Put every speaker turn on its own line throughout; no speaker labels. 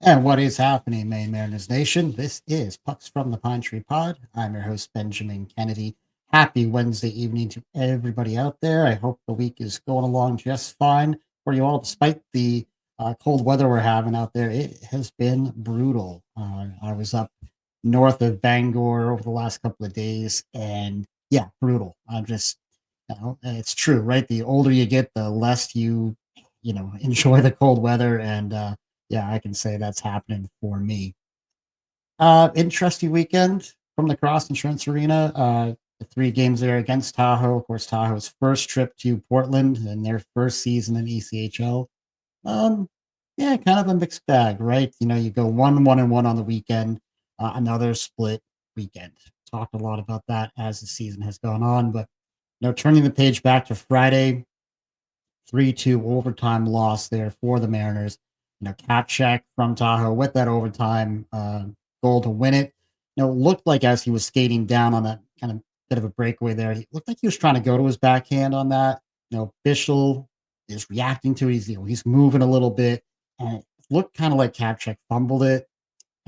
And what is happening, Maine Mariners Nation? This is Pucks from the Pine Tree Pod. I'm your host, Benjamin Kennedy. Happy Wednesday evening to everybody out there. I hope the week is going along just fine for you all, despite the cold weather we're having out there. It has been brutal. I was up north of Bangor over the last couple of days, and yeah, brutal. I'm just, it's true, right? The older you get, the less enjoy the cold weather, and yeah, I can say that's happening for me. Interesting weekend from the Cross Insurance Arena. The three games there against Tahoe. Of course, Tahoe's first trip to Portland and their first season in ECHL. Um, yeah, kind of a mixed bag, right? You go 1-1-1 on the weekend, another split weekend. Talked a lot about that as the season has gone on, but turning the page back to Friday, 3-2 overtime loss there for the Mariners. Cat check from Tahoe with that overtime goal to win it. Looked like as he was skating down on that kind of bit of a breakaway there, he looked like he was trying to go to his backhand on that. Bischel is reacting to it. He's moving a little bit, and it looked kind of like Kapchek fumbled it.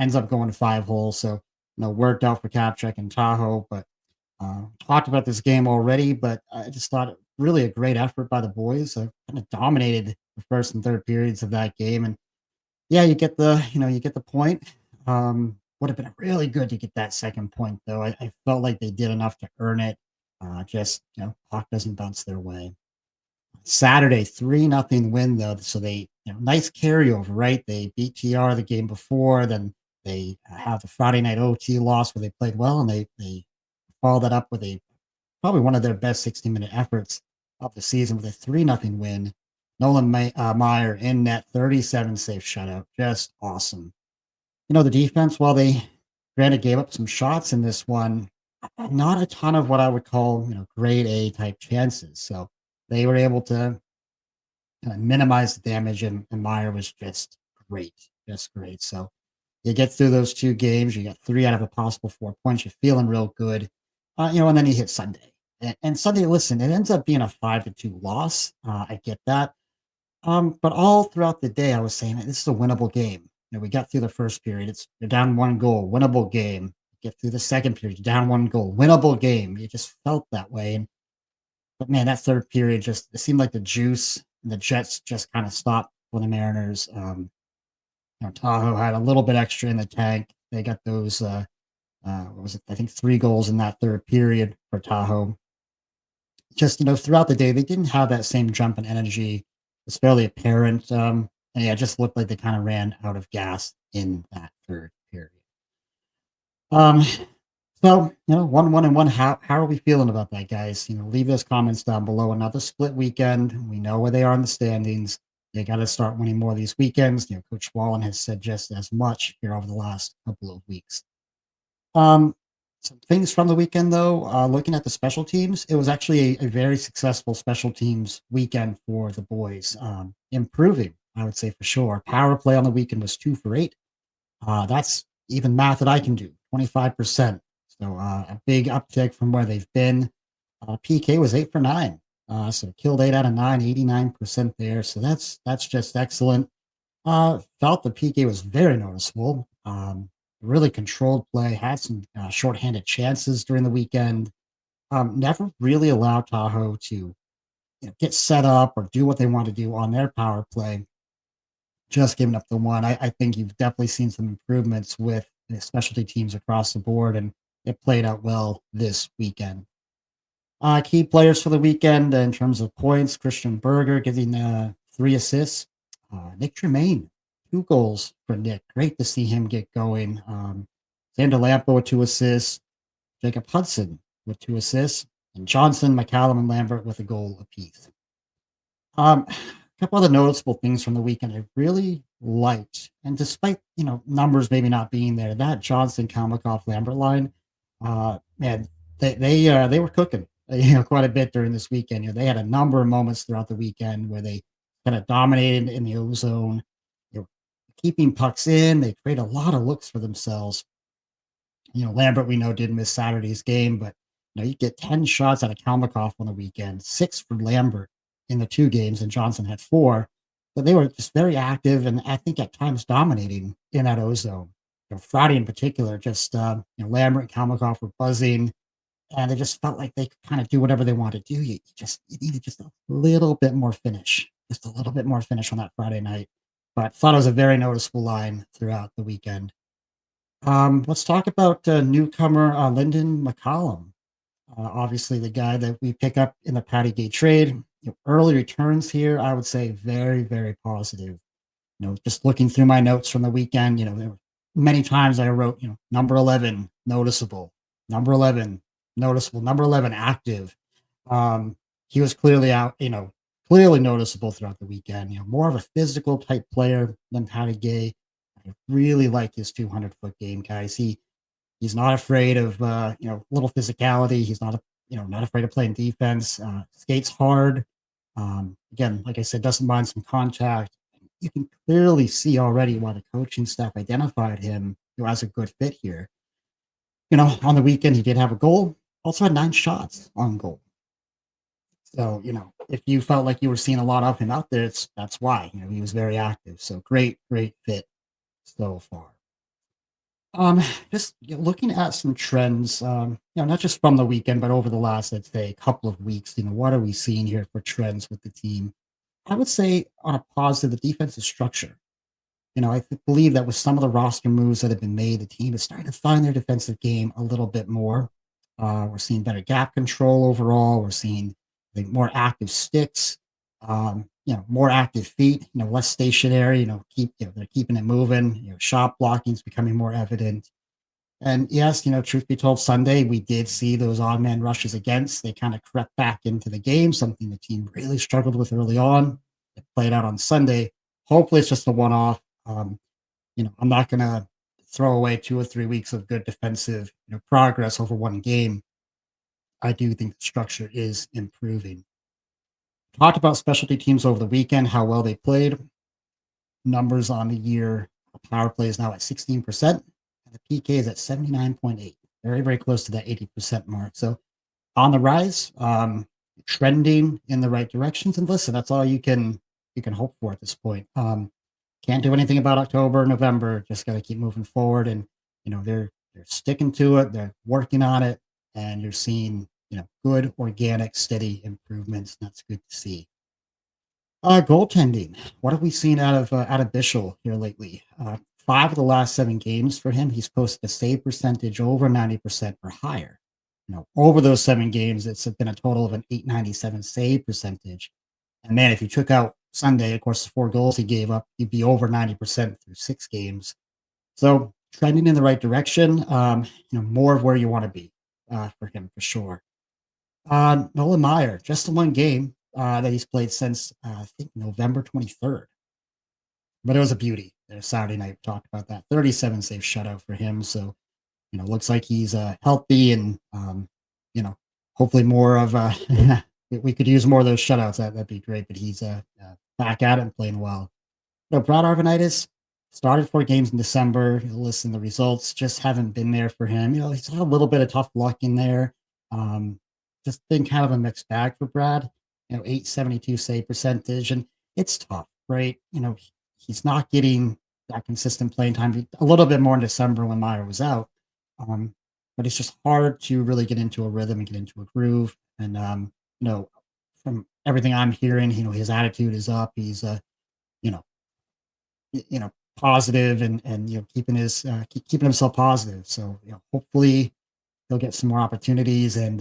Ends up going to 5 holes, so worked out for Kapchek and Tahoe, but talked about this game already, but I just thought really a great effort by the boys. Kind of dominated the first and third periods of that game, and yeah, you get the point. Would have been really good to get that second point, though. I felt like they did enough to earn it. Just puck doesn't bounce their way. Saturday, 3-0 win though, so they nice carryover, right? They beat TR the game before, then they have the Friday night OT loss where they played well, and they follow that up with a probably one of their best 60-minute efforts of the season with a 3-0 win. Nolan Meyer in net, 37 save shutout. Just awesome. The defense, while they granted gave up some shots in this one, not a ton of what I would call, grade A type chances. So they were able to minimize the damage, and Meyer was just great. So you get through those two games, you got three out of a possible 4 points. You're feeling real good, and then you hit Sunday. And Sunday, listen, it ends up being a 5-2 loss. I get that. But all throughout the day, I was saying this is a winnable game. We got through the first period. You're down one goal, winnable game. Get through the second period, you're down one goal, winnable game. You just felt that way. But man, that third period just it seemed like the juice and the Jets just kind of stopped for the Mariners. Tahoe had a little bit extra in the tank. They got those what was it? I think 3 goals in that third period for Tahoe. Just throughout the day, they didn't have that same jump in energy. It's fairly apparent. And yeah, it just looked like they kind of ran out of gas in that third period. Um, so 1-1-1. How are we feeling about that, guys? Leave those comments down below. Another split weekend. We know where they are in the standings. They got to start winning more of these weekends. Coach Wallen has said just as much here over the last couple of weeks. Um, some things from the weekend, though, looking at the special teams, it was actually a very successful special teams weekend for the boys. Improving, I would say for sure. Power play on the weekend was 2 for 8. That's even math that I can do, 25%. So a big uptick from where they've been. PK was 8 for 9. So killed 8 out of 9, 89% there. So that's just excellent. Felt the PK was very noticeable. Really controlled play, had some shorthanded chances during the weekend. Never really allowed Tahoe to get set up or do what they want to do on their power play. Just giving up the one. I think you've definitely seen some improvements with the specialty teams across the board, and it played out well this weekend. Key players for the weekend in terms of points: Christian Berger getting 3 assists. Nick Tremaine, 2 goals for Nick. Great to see him get going. Xander Lampo with 2 assists. Jacob Hudson with 2 assists. And Johnson, McCallum, and Lambert with a goal apiece. A couple other noticeable things from the weekend I really liked, and despite numbers maybe not being there, that Johnson, Kalmakoff, Lambert line, man, they were cooking quite a bit during this weekend. They had a number of moments throughout the weekend where they kind of dominated in the O zone. They were keeping pucks in. They create a lot of looks for themselves. Lambert, we know, did miss Saturday's game, but you get 10 shots out of Kalmakoff on the weekend, 6 from Lambert in the 2 games, and Johnson had 4. But they were just very active and I think at times dominating in that ozone. Friday in particular, just Lambert and Kalmakoff were buzzing, and it just felt like they could kind of do whatever they wanted to do. You needed just a little bit more finish, just a little bit more finish on that Friday night. But thought it was a very noticeable line throughout the weekend. Let's talk about newcomer Lyndon McCollum. Obviously, the guy that we pick up in the Patty Gay trade. Early returns here, I would say very, very positive. Just looking through my notes from the weekend, there were many times I wrote, number 11, noticeable, number 11, noticeable, number 11, active. He was clearly out, clearly noticeable throughout the weekend, more of a physical type player than Patty Gay. I really like his 200-foot game, guys. He's not afraid of, little physicality. He's not, not afraid of playing defense, skates hard. Again, like I said, doesn't mind some contact. You can clearly see already why the coaching staff identified him as a good fit here. On the weekend, he did have a goal, also had 9 shots on goal. So, if you felt like you were seeing a lot of him out there, that's why. He was very active. So great, great fit so far. Just looking at some trends, not just from the weekend, but over the last, let's say, couple of weeks. What are we seeing here for trends with the team? I would say on a positive, the defensive structure. Believe that with some of the roster moves that have been made, the team is starting to find their defensive game a little bit more. We're seeing better gap control overall. We're seeing more active sticks, more active feet, less stationary, they're keeping it moving, shot blocking is becoming more evident. And yes, truth be told, Sunday we did see those odd man rushes against. They kind of crept back into the game, something the team really struggled with early on. It played out on Sunday. Hopefully, it's just a one off. I'm not going to throw away 2 or 3 weeks of good defensive progress over one game. I do think the structure is improving. Talked about specialty teams over the weekend, how well they played. Numbers on the year, power play is now at 16%, and the PK is at 79.8. Very, very close to that 80% mark. So on the rise, trending in the right directions. And listen, that's all you can hope for at this point. Can't do anything about October, November. Just got to keep moving forward, and they're sticking to it. They're working on it, and you're seeing good organic, steady improvements. That's good to see. Goaltending. What have we seen out of Bischel here lately? 5 of the last 7 games for him, he's posted a save percentage over 90% or higher. Over those 7 games, it's been a total of an 897 save percentage. And man, if you took out Sunday, of course, the 4 goals he gave up, he'd be over 90% through 6 games. So trending in the right direction. More of where you want to be for him for sure. Nolan Meyer, just the one game that he's played since I think November 23rd, but it was a beauty. Saturday night, we talked about that 37 save shutout for him. So looks like he's healthy and you know hopefully more of we could use more of those shutouts. That'd be great. But he's back at it and playing well. Brad Arvanitis started 4 games in December. Listen, the results just haven't been there for him. He's had a little bit of tough luck in there. Um, just been kind of a mixed bag for Brad. 872 save percentage, and it's tough, right? He's not getting that consistent playing time. A little bit more in December when Meyer was out, um, but it's just hard to really get into a rhythm and get into a groove. And from everything I'm hearing, his attitude is up. He's you know positive and keeping keeping himself positive. So hopefully he'll get some more opportunities and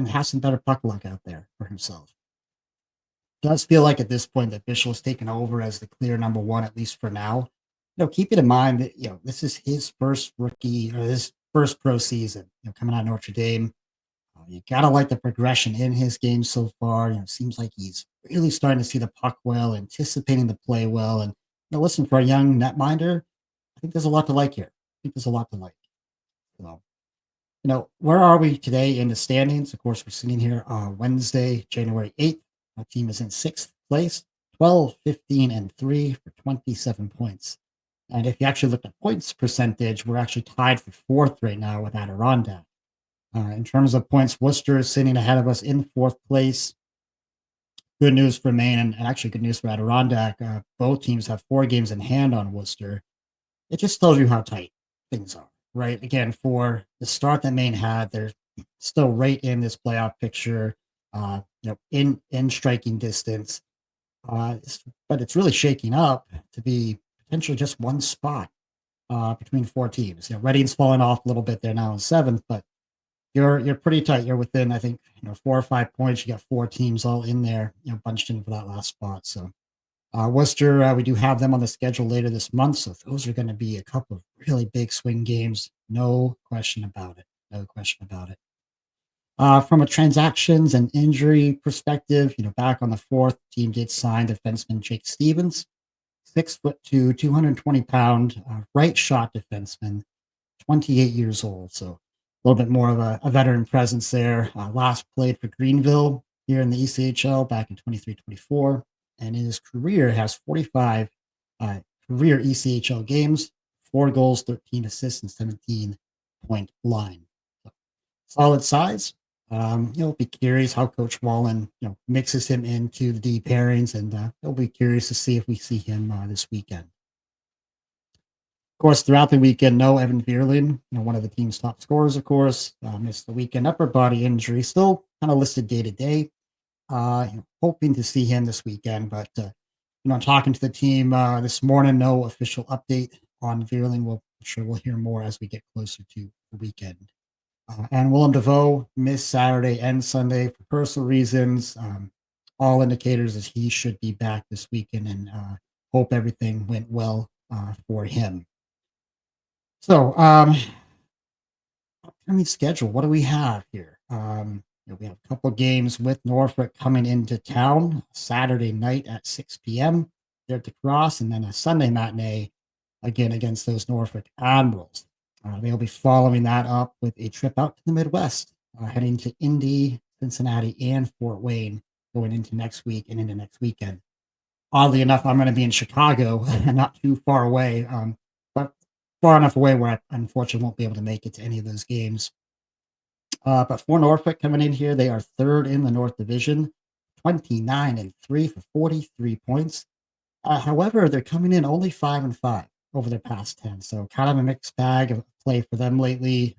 have some better puck luck out there for himself. Does feel like at this point that Bischel taken over as the clear number one, at least for now. Keeping in mind that this is his first rookie or his first pro season. Coming out of Notre Dame, you gotta like the progression in his game so far. Seems like he's really starting to see the puck well, anticipating the play well, and listen, for a young netminder, I think there's a lot to like here. I think there's a lot to like. So, where are we today in the standings? Of course, we're sitting here Wednesday, January 8th. Our team is in sixth place, 12, 15, and 3 for 27 points. And if you actually look at points percentage, we're actually tied for fourth right now with Adirondack. In terms of points, Worcester is sitting ahead of us in fourth place. good news for Maine and actually good news for Adirondack. Both teams have 4 games in hand on Worcester. It just tells you how tight things are, right? Again, for the start that Maine had, they're still right in this playoff picture, in striking distance. But it's really shaking up to be potentially just one spot between 4 teams. Reading's fallen off a little bit. They're now in seventh, but you're pretty tight. You're within, I think, 4 or 5 points. You got 4 teams all in there, bunched in for that last spot. So Worcester, we do have them on the schedule later this month, so those are going to be a couple of really big swing games. No question about it. No question about it. From a transactions and injury perspective, back on the fourth, team did sign defenseman Jake Stevens, 6'2", 220-pound right shot defenseman, 28 years old. So a little bit more of a veteran presence there. Last played for Greenville here in the ECHL back in 23-24. And in his career has 45 career ECHL games, 4 goals, 13 assists, and 17-point line. So, solid size. Be curious how Coach Wallen, mixes him into the D pairings, and he'll be curious to see if we see him this weekend. Of course, throughout the weekend, no Evan Vierling, one of the team's top scorers, of course, missed the weekend upper body injury, still kind of listed day to day. Hoping to see him this weekend, but talking to the team this morning, no official update on Vierling. I'm sure we'll hear more as we get closer to the weekend. And Willem DeVoe missed Saturday and Sunday for personal reasons. All indicators is he should be back this weekend, and hope everything went well for him. So, upcoming schedule. What do we have here? We have a couple games with Norfolk coming into town Saturday night at 6 p.m. there at the Cross, and then a Sunday matinee again against those Norfolk Admirals. They'll be following that up with a trip out to the Midwest, heading to Indy, Cincinnati, and Fort Wayne going into next week and into next weekend. Oddly enough, I'm going to be in Chicago, not too far away, but far enough away where I unfortunately won't be able to make it to any of those games. But for Norfolk coming in here, they are third in the North Division, 29-3 for 43 points. However, they're coming in only 5-5 over their past 10. So kind of a mixed bag of play for them lately.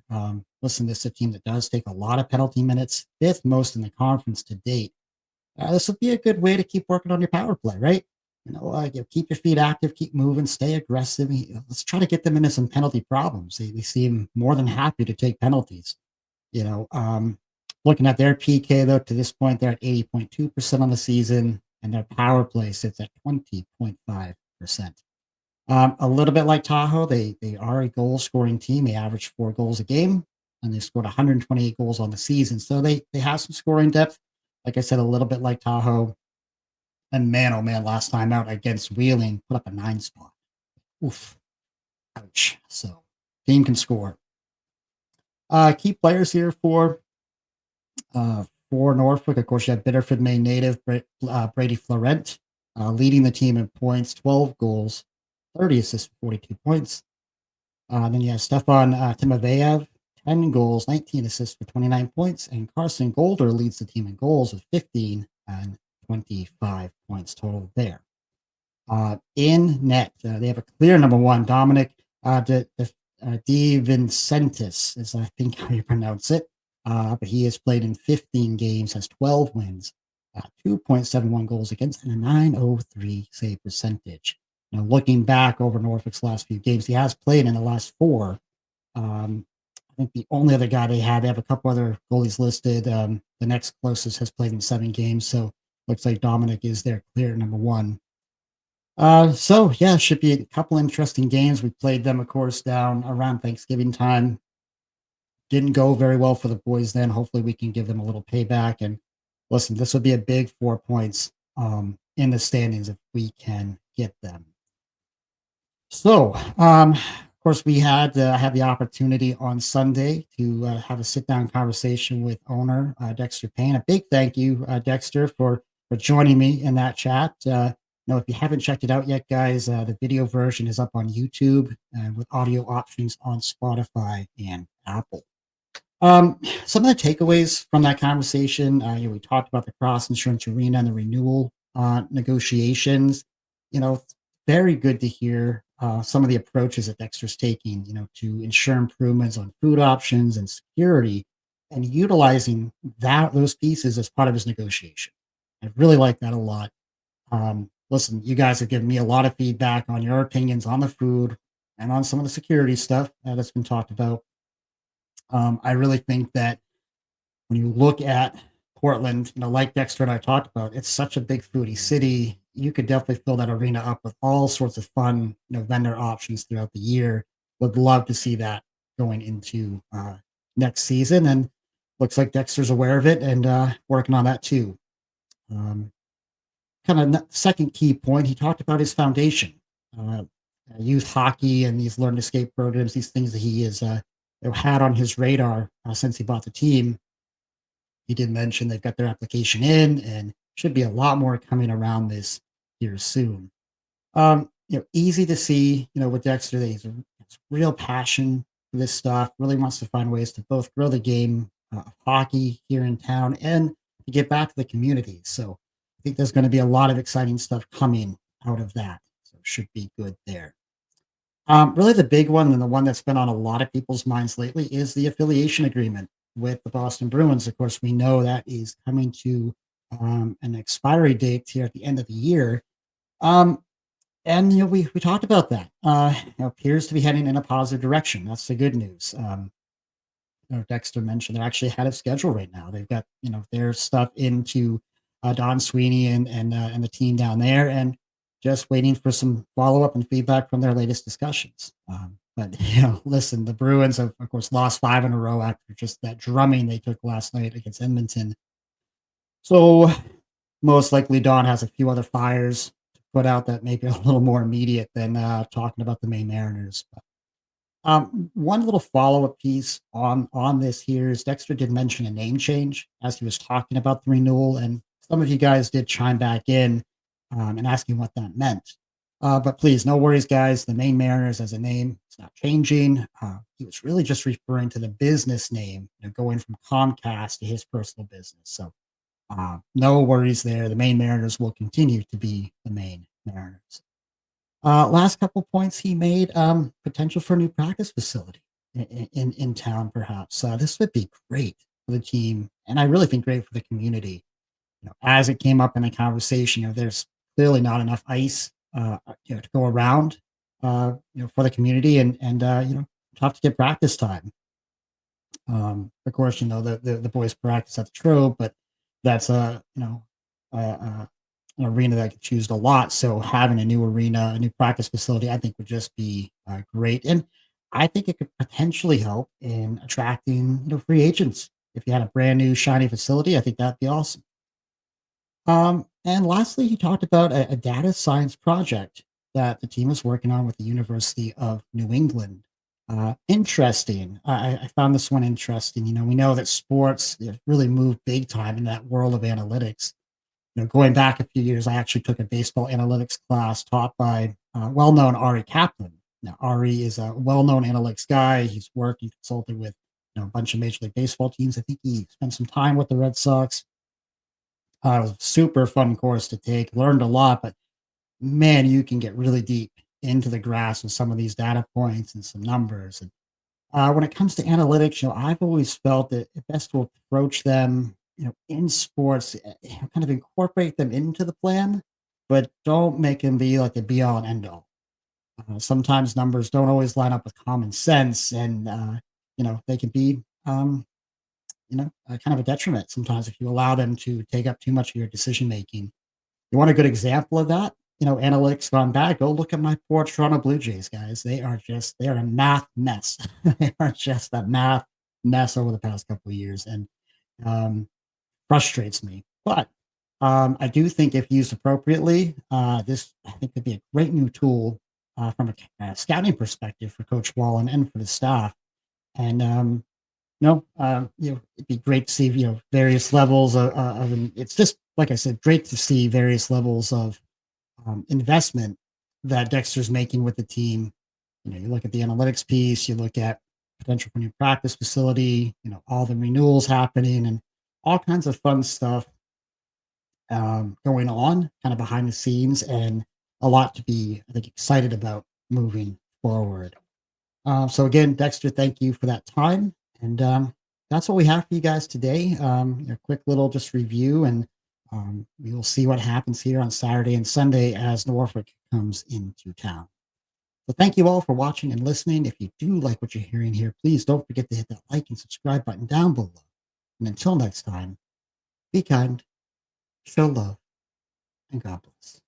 Listen, this is a team that does take a lot of penalty minutes, fifth most in the conference to date. This would be a good way to keep working on your power play, right? Keep your feet active, keep moving, stay aggressive. Let's try to get them into some penalty problems. They seem more than happy to take penalties. Looking at their PK though, to this point, they're at 80.2% on the season, and their power play sits at 20.5%. A little bit like Tahoe, they are a goal scoring team. They average 4 goals a game, and they've scored 128 goals on the season. So they have some scoring depth. Like I said, a little bit like Tahoe. And man, oh man, last time out against Wheeling, put up a 9 spot. Oof. Ouch. So team can score. Key players here for Norfolk. Of course, you have Biddeford, Maine native Brady Florent leading the team in points, 12 goals, 30 assists, 42 points. Then you have Stefan Timoveyev, 10 goals, 19 assists for 29 points. And Carson Golder leads the team in goals with 15 and 25 points total there. In net, they have a clear number one, Dominic DeVincentis, is I think how you pronounce it. But he has played in 15 games, has 12 wins, 2.71 goals against, and a 903 save percentage. Now, looking back over Norfolk's last few games, he has played in the last 4. I think the only other guy they have a couple other goalies listed. The next closest has played in 7 games, so looks like Dominic is their clear number one. So yeah, should be a couple interesting games. We played them, of course, down around Thanksgiving time. Didn't go very well for the boys then. Hopefully we can give them a little payback. And listen, this would be a big 4 points in the standings if we can get them. So, of course, we had the opportunity on Sunday to have a sit-down conversation with owner Dexter Paine. A big thank you, Dexter, for joining me in that chat. If you haven't checked it out yet, guys, the video version is up on YouTube with audio options on Spotify and Apple. Some of the takeaways from that conversation, we talked about the cross insurance arena and the renewal negotiations. It's very good to hear some of the approaches that Dexter's taking, to ensure improvements on food options and security, and utilizing those pieces as part of his negotiation. I really like that a lot. Listen, you guys have given me a lot of feedback on your opinions on the food and on some of the security stuff that's been talked about. I really think that when you look at Portland, like Dexter and I talked about, it's such a big foodie city. You could definitely fill that arena up with all sorts of fun, vendor options throughout the year. Would love to see that going into next season, and looks like Dexter's aware of it and working on that too. Um, Kind of second key point, he talked about his foundation, uh, youth hockey, and these learn to skate programs. These things that he has had on his radar since he bought the team. He did mention they've got their application in and should be a lot more coming around this here soon. Easy to see, with Dexter, that he's real passion for this stuff, really wants to find ways to both grow the game of hockey here in town and to get back to the community. So I think there's going to be a lot of exciting stuff coming out of that. So it should be good there. Really, the big one and the one that's been on a lot of people's minds lately is the affiliation agreement with the Boston Bruins. Of course, we know that is coming to an expiry date here at the end of the year. Um, and we talked about that. Appears to be heading in a positive direction. That's the good news. Dexter mentioned they're actually ahead of schedule right now. They've got their stuff into Don Sweeney and the team down there, and just waiting for some follow up and feedback from their latest discussions. But listen, the Bruins have of course lost five in a row after just that drumming they took last night against Edmonton. So most likely Don has a few other fires to put out that maybe a little more immediate than talking about the Maine Mariners. One little follow-up piece on this here is Dexter did mention a name change as he was talking about the renewal, and some of you guys did chime back in and asking what that meant. But please, no worries, guys. The Maine Mariners as a name is not changing. He was really just referring to the business name, going from Comcast to his personal business. So no worries there. The Maine Mariners will continue to be the Maine Mariners. Last couple points he made, potential for a new practice facility in town, perhaps. This would be great for the team, and I really think great for the community. As it came up in the conversation, there's clearly not enough ice, to go around, for the community, and tough to get practice time. Of course, the boys practice at the Trove, but that's an arena that gets used a lot. So having a new arena, a new practice facility, I think would just be great, and I think it could potentially help in attracting free agents. If you had a brand new shiny facility, I think that'd be awesome. And lastly, he talked about a data science project that the team is working on with the University of New England. Interesting. I found this one interesting. We know that sports have really moved big time in that world of analytics. Going back a few years, I actually took a baseball analytics class taught by well-known Ari Kaplan. Now, Ari is a well-known analytics guy. He's worked and consulted with a bunch of Major League Baseball teams. I think he spent some time with the Red Sox. It was a super fun course to take. Learned a lot, but man, you can get really deep into the grass with some of these data points and some numbers. And when it comes to analytics, I've always felt that it's best to approach them, in sports, kind of incorporate them into the plan, but don't make them be like the be all and end all. Sometimes numbers don't always line up with common sense, and they can be, kind of a detriment sometimes if you allow them to take up too much of your decision making. You want a good example of that? Analytics gone bad. Go look at my poor Toronto Blue Jays, guys. They are a math mess. They are just a math mess over the past couple of years, and um, frustrates me. But I do think if used appropriately, this I think could be a great new tool from a scouting perspective for Coach Wallen and for the staff. And it'd be great to see various levels it's just like I said, great to see various levels of investment that Dexter's making with the team. You look at the analytics piece, you look at potential for new practice facility, all the renewals happening and all kinds of fun stuff going on kind of behind the scenes and a lot to be, I think, excited about moving forward. So again, Dexter, thank you for that time. And that's what we have for you guys today. A quick little just review, and we will see what happens here on Saturday and Sunday as Norfolk comes into town. So thank you all for watching and listening. If you do like what you're hearing here, please don't forget to hit that like and subscribe button down below. And until next time, be kind, show love, and God bless.